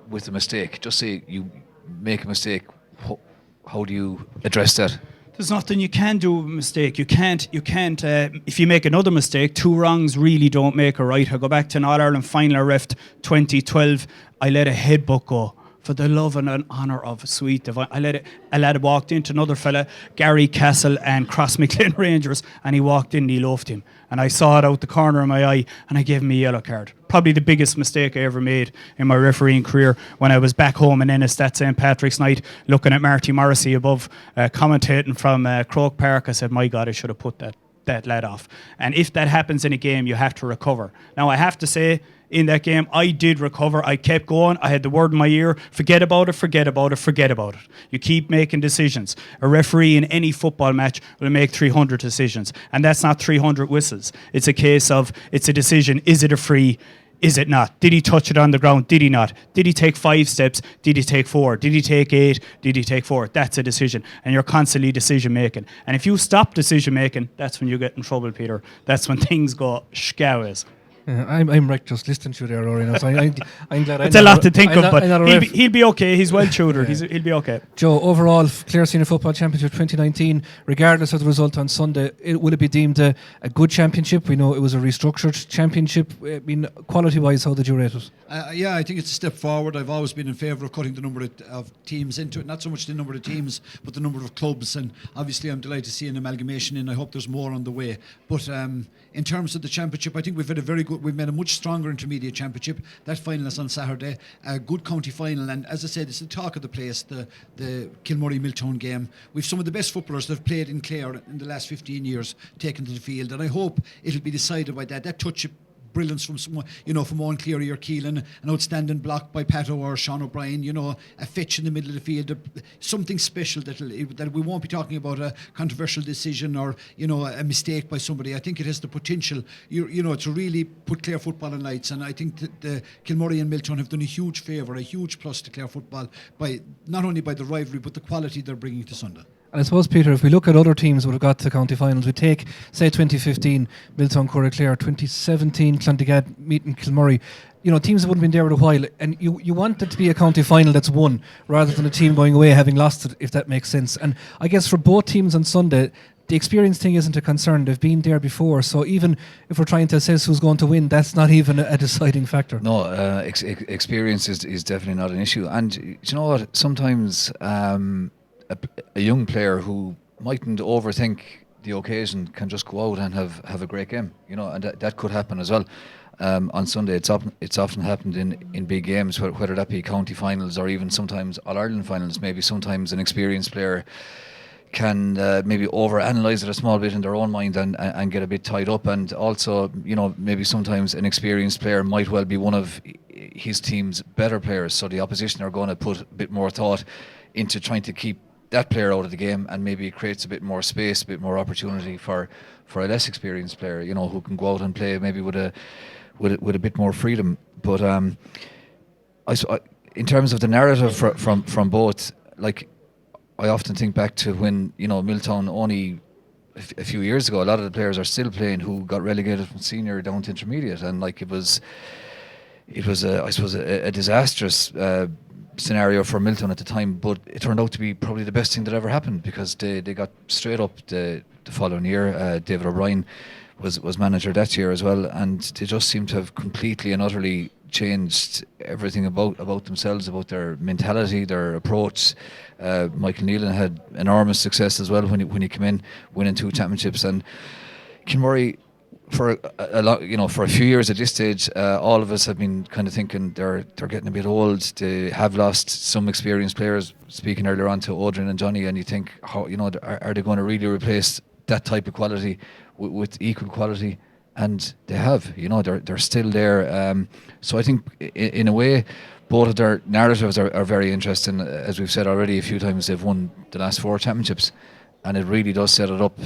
with a mistake? Just say you make a mistake, how do you address that? There's nothing you can do with a mistake. You can't. If you make another mistake, 2 wrongs really don't make a right. I go back to an All-Ireland final I reffed 2012. I let a headbutt go. For the love and honour of sweet divine, a lad walked into another fella, Gary Castle and Cross McLean Rangers, and he walked in and he loafed him. And I saw it out the corner of my eye, and I gave him a yellow card. Probably the biggest mistake I ever made in my refereeing career, when I was back home in Ennis that St. Patrick's night, looking at Marty Morrissey above, commentating from Croke Park. I said, my God, I should have put that lad off. And if that happens in a game, you have to recover. Now, I have to say, in that game, I did recover. I kept going. I had the word in my ear, forget about it. You keep making decisions. A referee in any football match will make 300 decisions. And that's not 300 whistles. It's a case of, it's a decision. Is it a free? is it not? Did he touch it on the ground? Did he not? Did he take 5 steps? Did he take 4? Did he take 8? Did he take 4? That's a decision. And you're constantly decision making. And if you stop decision making, that's when you get in trouble, Peter. That's when things go scours. Yeah, I'm right just listening to you there, Rory. So I'm glad. It's a lot to think of, but he'll be okay. He's well tutored. He'll be okay. Joe, overall, Clare Senior Football Championship 2019, regardless of the result on Sunday, will it be deemed a good championship? We know it was a restructured championship. I mean, quality-wise, how did you rate it? Yeah, I think it's a step forward. I've always been in favour of cutting the number of teams into it. Not so much the number of teams, but the number of clubs. And obviously, I'm delighted to see an amalgamation in. I hope there's more on the way. But in terms of the championship, I think we've made a much stronger intermediate championship. That final is on Saturday. A good county final. And as I said, it's the talk of the place, the Kilmurry Miltown game. We've some of the best footballers that have played in Clare in the last 15 years taken to the field. And I hope it'll be decided by that touch of brilliance from someone, from Owen Cleary or Keelan, an outstanding block by Pato or Sean O'Brien, a fetch in the middle of the field, something special that we won't be talking about a controversial decision or, a mistake by somebody. I think it has the potential, to really put Clare football on lights, and I think that the Kilmurry and Miltown have done a huge favour, a huge plus to Clare football, by not only by the rivalry, but the quality they're bringing to Sunday. And I suppose, Peter, if we look at other teams that have got to county finals, we take, say, 2015, Miltown, Clare, 2017, Clondigad meeting Kilmurry, teams that wouldn't have been there in a while, and you want it to be a county final that's won, rather than a team going away having lost it, if that makes sense. And I guess for both teams on Sunday, the experience thing isn't a concern. They've been there before, so even if we're trying to assess who's going to win, that's not even a deciding factor. No, experience is definitely not an issue. And you know what? Sometimes a young player who mightn't overthink the occasion can just go out and have a great game, and that could happen as well. On Sunday, it's often happened in big games, whether that be county finals or even sometimes All-Ireland finals. Maybe sometimes an experienced player can maybe overanalyze it a small bit in their own mind and get a bit tied up. And also, maybe sometimes an experienced player might well be one of his team's better players. So the opposition are going to put a bit more thought into trying to keep that player out of the game, and maybe it creates a bit more space, a bit more opportunity for a less experienced player, who can go out and play maybe with a bit more freedom. But in terms of the narrative from both, like, I often think back to when Miltown only a few years ago, a lot of the players are still playing who got relegated from senior down to intermediate, and like it was I suppose a disastrous scenario for Miltown at the time, but it turned out to be probably the best thing that ever happened, because they got straight up the following year. David O'Brien was manager that year as well, and they just seem to have completely and utterly changed everything about themselves, about their mentality, their approach. Michael Nealon had enormous success as well when he came in, winning 2 championships. And Kilmurry, for a few years at this stage, all of us have been kind of thinking they're getting a bit old. They have lost some experienced players. Speaking earlier on to Odrin and Johnny, and you think, how are they going to really replace that type of quality with equal quality? And they have. They're still there. So I think in a way, both of their narratives are very interesting. As we've said already a few times, they've won the last 4 championships, and it really does set it up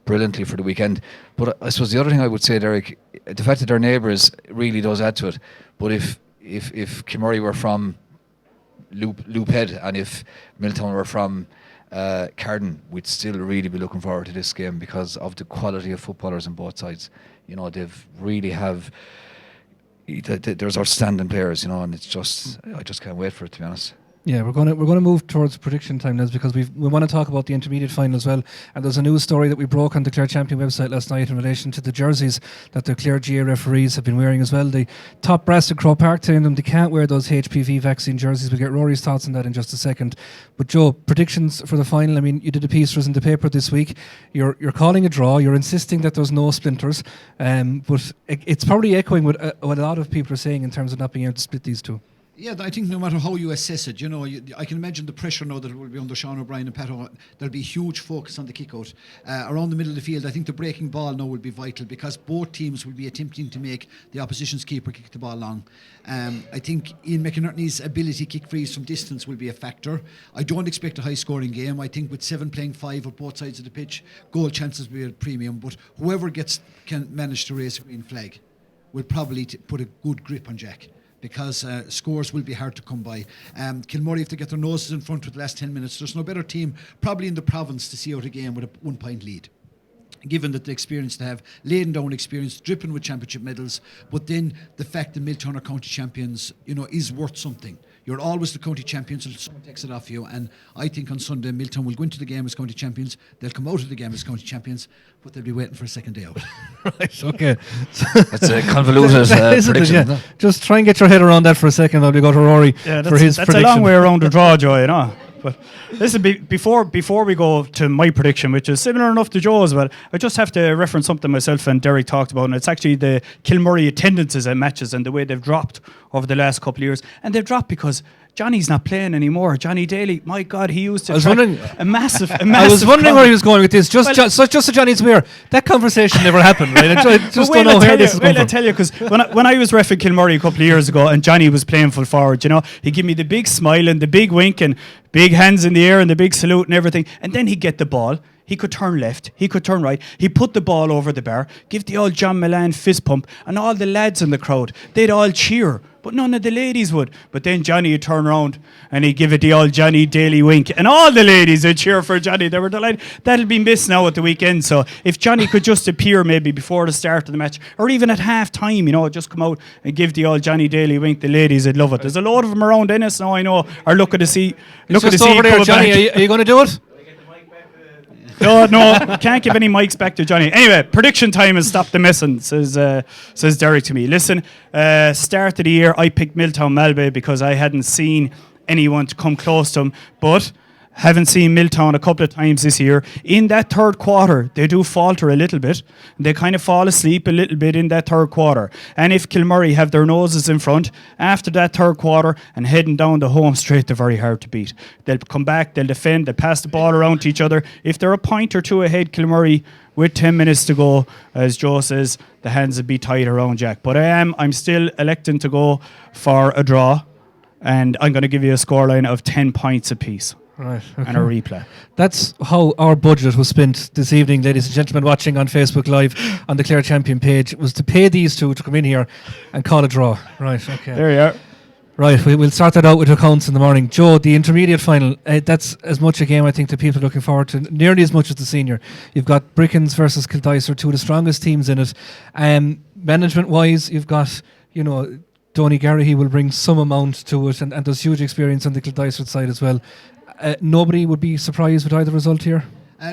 brilliantly for the weekend. But I suppose the other thing I would say, Derek, the fact that they're neighbours really does add to it. But if Kilmurry were from Loophead and if Miltown were from Carden, we'd still really be looking forward to this game because of the quality of footballers on both sides. They've really have. There's outstanding players, and it's just I just can't wait for it, to be honest. Yeah, we're going to move towards prediction time now, because we want to talk about the intermediate final as well. And there's a news story that we broke on the Clare Champion website last night in relation to the jerseys that the Clare GA referees have been wearing as well. The top brass at Croke Park telling them they can't wear those HPV vaccine jerseys. We'll get Rory's thoughts on that in just a second. But Joe, predictions for the final. I mean, you did a piece for us in the paper this week. You're calling a draw. You're insisting that there's no splinters. But it's probably echoing what a lot of people are saying in terms of not being able to split these two. Yeah, I think no matter how you assess it, I can imagine the pressure now that it will be under Sean O'Brien and Pato. There'll be huge focus on the kick-out. Around the middle of the field, I think the breaking ball now will be vital, because both teams will be attempting to make the opposition's keeper kick the ball long. I think Ian McInerney's ability to kick frees from distance will be a factor. I don't expect a high-scoring game. I think with 7 playing 5 on both sides of the pitch, goal chances will be at premium, but whoever can manage to raise a green flag. will probably put a good grip on Jack, because scores will be hard to come by. Kilmurry, if they get their noses in front with the last 10 minutes, there's no better team probably in the province to see out a game with a 1 point lead, given that the experience they have, laying down experience, dripping with championship medals. But then the fact that Miltown are county champions, is worth something. You're always the county champions until someone takes it off you. And I think on Sunday, Miltown will go into the game as county champions. They'll come out of the game as county champions, but they'll be waiting for a second day out. Right, okay. That's a convoluted prediction. Yeah. Just try and get your head around that for a second while we go to Rory for his that's prediction. a long way around the draw, Joe, But listen, before we go to my prediction, which is similar enough to Joe's, but I just have to reference something myself and Derek talked about, and it's actually the Kilmurry attendances at matches and the way they've dropped over the last couple of years. And they've dropped because Johnny's not playing anymore. Johnny Daly, my God, he used to a massive I was wondering where he was going with this. Just so Johnny's aware, that conversation never happened, right? I just don't know where this is going from. I tell you, because when I was ref at Kilmurry a couple of years ago and Johnny was playing full forward, he gave me the big smile and the big wink and big hands in the air and the big salute and everything. And then he'd get the ball. He could turn left, he could turn right, he put the ball over the bar, give the old John Milan fist pump, and all the lads in the crowd, they'd all cheer, but none of the ladies would. But then Johnny would turn around and he'd give it the old Johnny Daly wink, and all the ladies would cheer for Johnny. They were delighted. That'll be missed now at the weekend. So if Johnny could just appear maybe before the start of the match, or even at half time, just come out and give the old Johnny Daly wink, the ladies would love it. There's a load of them around Ennis now, I know, are looking to see. Just over there, Johnny, are you going to do it? No, can't give any mics back to Johnny. Anyway, prediction time has stopped the messing, says Derek to me. Listen, start of the year, I picked Miltown Malbay because I hadn't seen anyone to come close to him, but haven't seen Miltown a couple of times this year. In that third quarter, they do falter a little bit. They kind of fall asleep a little bit in that third quarter. And if Kilmurry have their noses in front after that third quarter and heading down the home straight, they're very hard to beat. They'll come back, they'll defend, they'll pass the ball around to each other. If they're a point or two ahead, Kilmurry, with 10 minutes to go, as Joe says, the hands will be tied around Jack. But I'm still electing to go for a draw, and I'm going to give you a scoreline of 10 points apiece. Right, okay. And a replay. That's how our budget was spent this evening, ladies and gentlemen, watching on Facebook Live on the Clare Champion page, was to pay these two to come in here and call a draw. Right, okay. There you are. Right, we'll start that out with accounts in the morning. Joe, the intermediate final, that's as much a game I think that people are looking forward to, nearly as much as the senior. You've got Breckan versus Kildysart, two of the strongest teams in it. Management-wise, you've got, Donny Garrahy will bring some amount to it, and there's huge experience on the Kildysart side as well. Nobody would be surprised with either result here?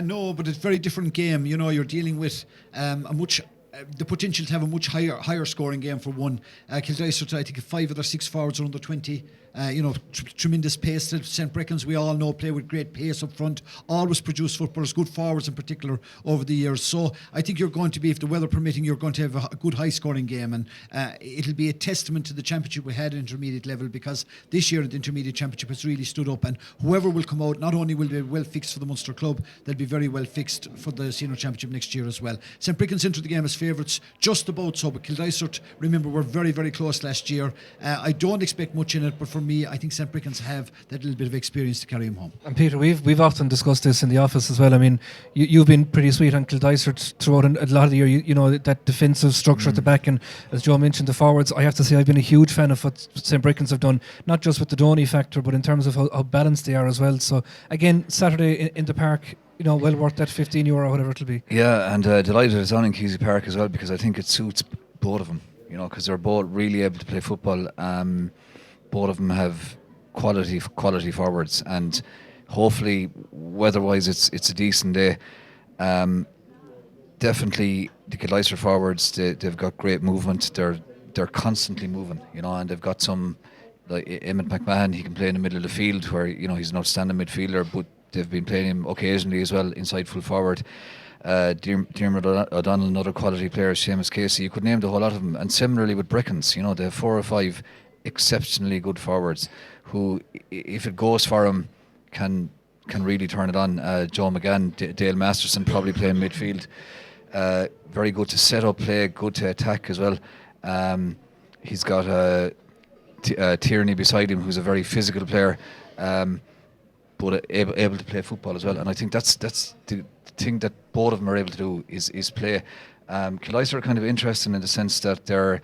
No, but it's a very different game. You're dealing with the potential to have a much higher scoring game for one. Kildysart, I think 5 of their 6 forwards are under 20. Tremendous pace. St. Breckans, we all know, play with great pace up front, always produce footballers, good forwards in particular over the years. So I think you're going to be, if the weather permitting, you're going to have a good high scoring game, and it'll be a testament to the championship we had at intermediate level, because this year the intermediate championship has really stood up, and whoever will come out, not only will they be well fixed for the Munster club, they'll be very well fixed for the senior championship next year as well. St. Breckans entered the game as favourites, just about so, but Kildysart, remember, were very, very close last year. I don't expect much in it, but for me, I think St. Breckans have that little bit of experience to carry him home. And Peter, we've often discussed this in the office as well. I mean, you've been pretty sweet on Kildysart throughout a lot of the year. You know, that defensive structure at the back, and as Joe mentioned, the forwards. I have to say, I've been a huge fan of what St. Breckans have done, not just with the Donny factor, but in terms of how balanced they are as well. So again, Saturday in the park, well worth that €15 or whatever it'll be. Yeah, and delighted it's on in Kesey Park as well, because I think it suits both of them. Because they're both really able to play football. Both of them have quality forwards, and hopefully weather-wise it's a decent day. Definitely the Kildysart forwards, they've got great movement. They're constantly moving, and they've got some, like Emmett McMahon. He can play in the middle of the field, where he's an outstanding midfielder, but they've been playing him occasionally as well inside full forward. Diarmuid O'Donnell, another quality player, Seamus Casey. You could name the whole lot of them. And similarly with Breckans, they have 4 or 5 exceptionally good forwards who, if it goes for them, can really turn it on. Joe McGann, Dale Masterson probably playing midfield. Very good to set up play, good to attack as well. He's got Tierney beside him, who's a very physical player. but able to play football as well. And I think that's the thing that both of them are able to do is play. Kildysart are kind of interesting in the sense that their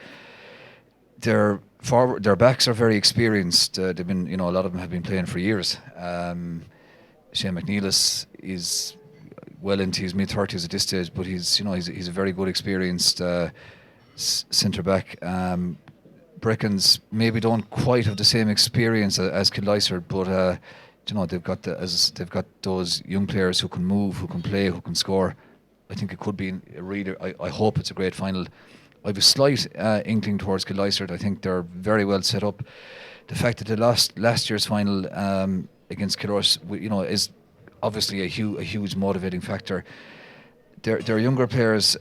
backs are very experienced. They've been, a lot of them have been playing for years. Shane McNeilis is well into his mid-30s at this stage, but he's a very good experienced centre back. Breckan's maybe don't quite have the same experience as Kildysart, but they've got those young players who can move, who can play, who can score. I think it could be a really. I hope it's a great final. I have a slight inkling towards Kildysart. I think they're very well set up. The fact that they lost last year's final against Kilmurry, is obviously a huge motivating factor. They're younger players.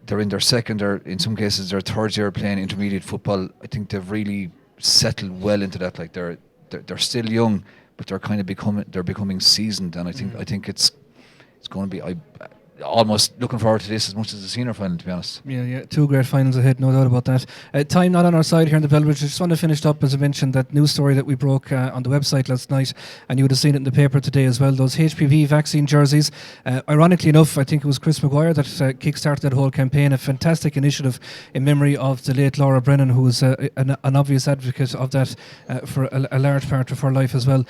They're in their second, or in some cases their third year playing intermediate football. I think they've really settled well into that. Like they're still young, but they're kind of becoming seasoned, and I think it's going to be. I almost looking forward to this as much as the senior final, to be honest. Yeah, two great finals ahead, no doubt about that. Time not on our side here in the Bellbridge. I just want to finish up, as I mentioned, that news story that we broke on the website last night, and you would have seen it in the paper today as well, those HPV vaccine jerseys. Ironically enough, I think it was Chris Maguire that kick-started that whole campaign, a fantastic initiative in memory of the late Laura Brennan, who was an obvious advocate of that for a large part of her life as well.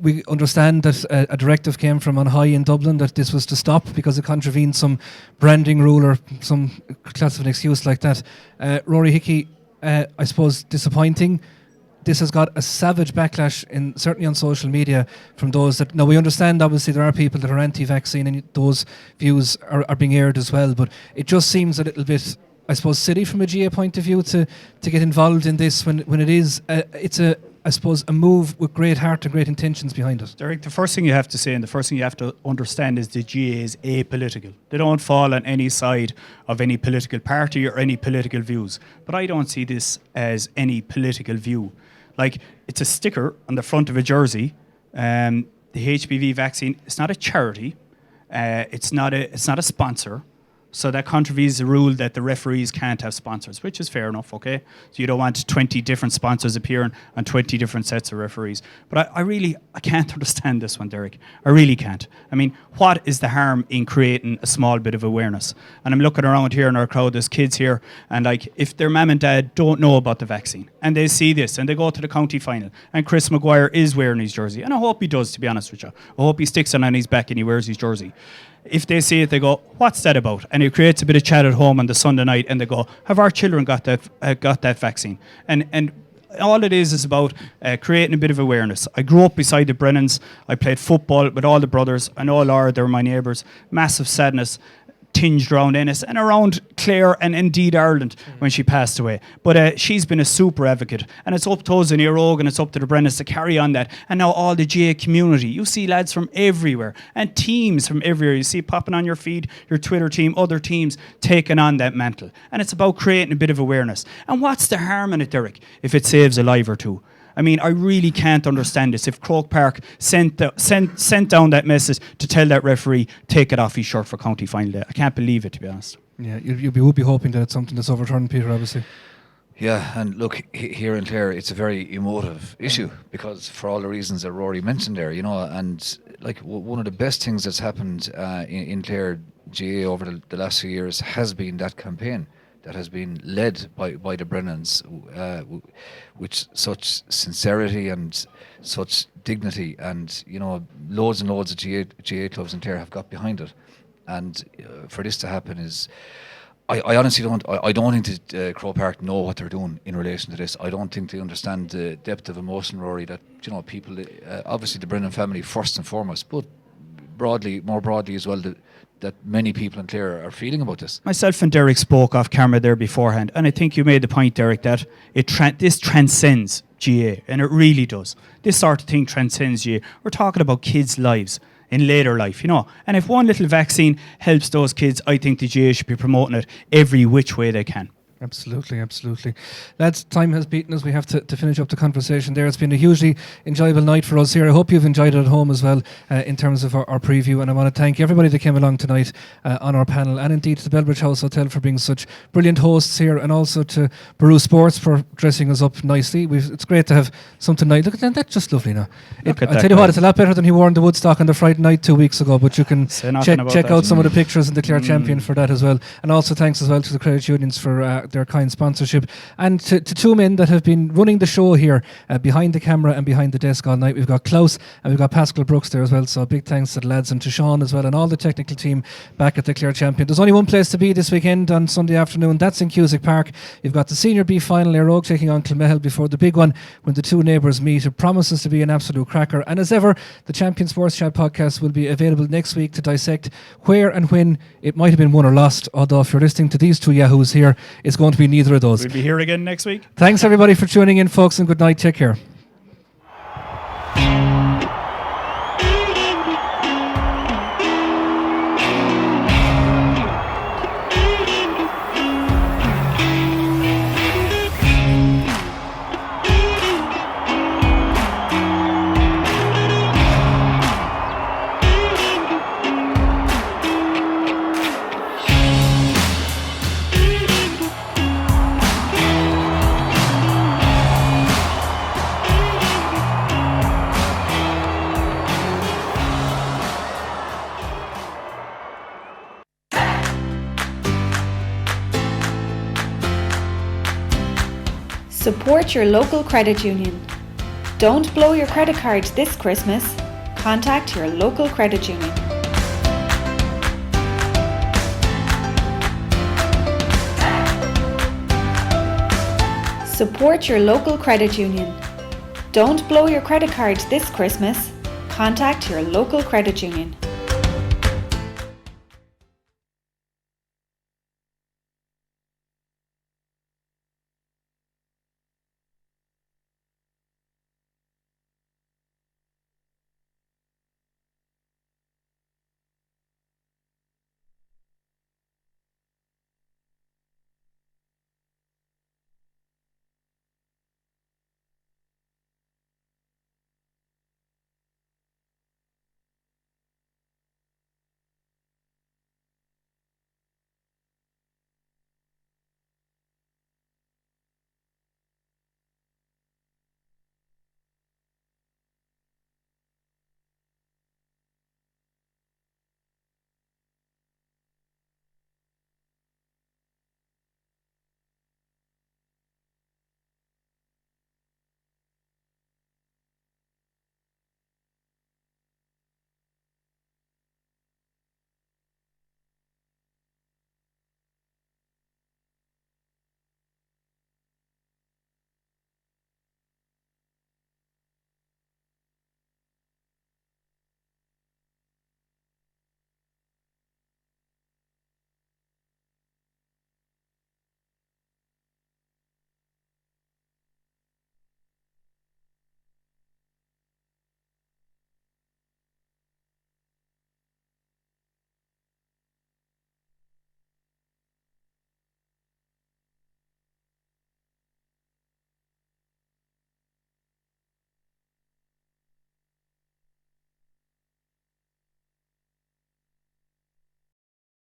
We understand that a directive came from on high in Dublin that this was to stop because it contravened some branding rule or some class of an excuse like that. Rory Hickey, I suppose disappointing. This has got a savage backlash, certainly on social media, from those that... Now, we understand, obviously, there are people that are anti-vaccine and those views are being aired as well, but it just seems a little bit, I suppose, silly from a GA point of view to get involved in this when it is... it's I suppose, a move with great heart and great intentions behind it. Derek, the first thing you have to say and the first thing you have to understand is the GA is apolitical. They don't fall on any side of any political party or any political views. But I don't see this as any political view. Like, it's a sticker on the front of a jersey. The HPV vaccine, it's not a charity. It's not a sponsor. So that contravenes the rule that the referees can't have sponsors, which is fair enough, okay? So you don't want 20 different sponsors appearing on 20 different sets of referees. But I can't understand this one, Derek. I really can't. I mean, what is the harm in creating a small bit of awareness? And I'm looking around here in our crowd, there's kids here, and like, if their mum and dad don't know about the vaccine, and they see this, and they go to the county final, and Chris Maguire is wearing his jersey, and I hope he does, to be honest with you. I hope he sticks it on his back and he wears his jersey. If they see it, they go, what's that about? And it creates a bit of chat at home on the Sunday night, and they go, have our children got that vaccine? And all it is about creating a bit of awareness. I grew up beside the Brennans. I played football with all the brothers. I know Laura, they were my neighbours. Massive sadness tinged around Ennis and around Clare and indeed Ireland when she passed away. But she's been a super advocate, and it's up to us in Eire Og and it's up to the Brennans to carry on that. And now all the GA community, you see lads from everywhere and teams from everywhere. You see popping on your feed, your Twitter team, other teams taking on that mantle. And it's about creating a bit of awareness. And what's the harm in it, Derek, if it saves a life or two? I mean, I really can't understand this. If Croke Park sent down that message to tell that referee, take it off his shirt for county final day. I can't believe it, to be honest. Yeah, you would be hoping that it's something that's overturned, Peter, obviously. Yeah, and look, here in Clare, it's a very emotive issue because for all the reasons that Rory mentioned there, and like one of the best things that's happened in Clare GA over the last few years has been that campaign that has been led by the Brennans, with such sincerity and such dignity, and loads and loads of GA clubs in Clare have got behind it, and for this to happen is, I honestly don't. I don't think that Croke Park know what they're doing in relation to this. I don't think they understand the depth of emotion, Rory. That people, obviously the Brennan family first and foremost, but more broadly as well, that many people in Clare are feeling about this. Myself and Derek spoke off camera there beforehand, and I think you made the point, Derek, that this transcends GA, and it really does. This sort of thing transcends GA. We're talking about kids' lives in later life, and if one little vaccine helps those kids, I think the GA should be promoting it every which way they can. Absolutely, absolutely. Lads, time has beaten us. We have to finish up the conversation there. It's been a hugely enjoyable night for us here. I hope you've enjoyed it at home as well in terms of our preview. And I want to thank everybody that came along tonight on our panel, and indeed to the Bellbridge House Hotel for being such brilliant hosts here, and also to Baru Sports for dressing us up nicely. It's great to have something nice. Look at that, that's just lovely now. I tell you what, it's a lot better than he wore in the Woodstock on the Friday night 2 weeks ago, but you can check out some of the pictures and declare champion for that as well. And also thanks as well to the credit unions for their kind sponsorship, and to two men that have been running the show here behind the camera and behind the desk all night. We've got Klaus and we've got Pascal Brooks there as well, so big thanks to the lads, and to Sean as well, and all the technical team back at the Clare Champion. There's only one place to be this weekend on Sunday afternoon, that's in Cusack Park. You've got the Senior B final, Éire Óg taking on Kilmehel before the big one when the two neighbours meet. It promises to be an absolute cracker, and as ever, the Champion Sports Chat podcast will be available next week to dissect where and when it might have been won or lost, although if you're listening to these two yahoos here, it's going to be neither of those. We'll be here again next week. Thanks everybody for tuning in, folks, and good night. Take care. Support your local credit union. Don't blow your credit card this Christmas. Contact your local credit union. Support your local credit union. Don't blow your credit card this Christmas. Contact your local credit union.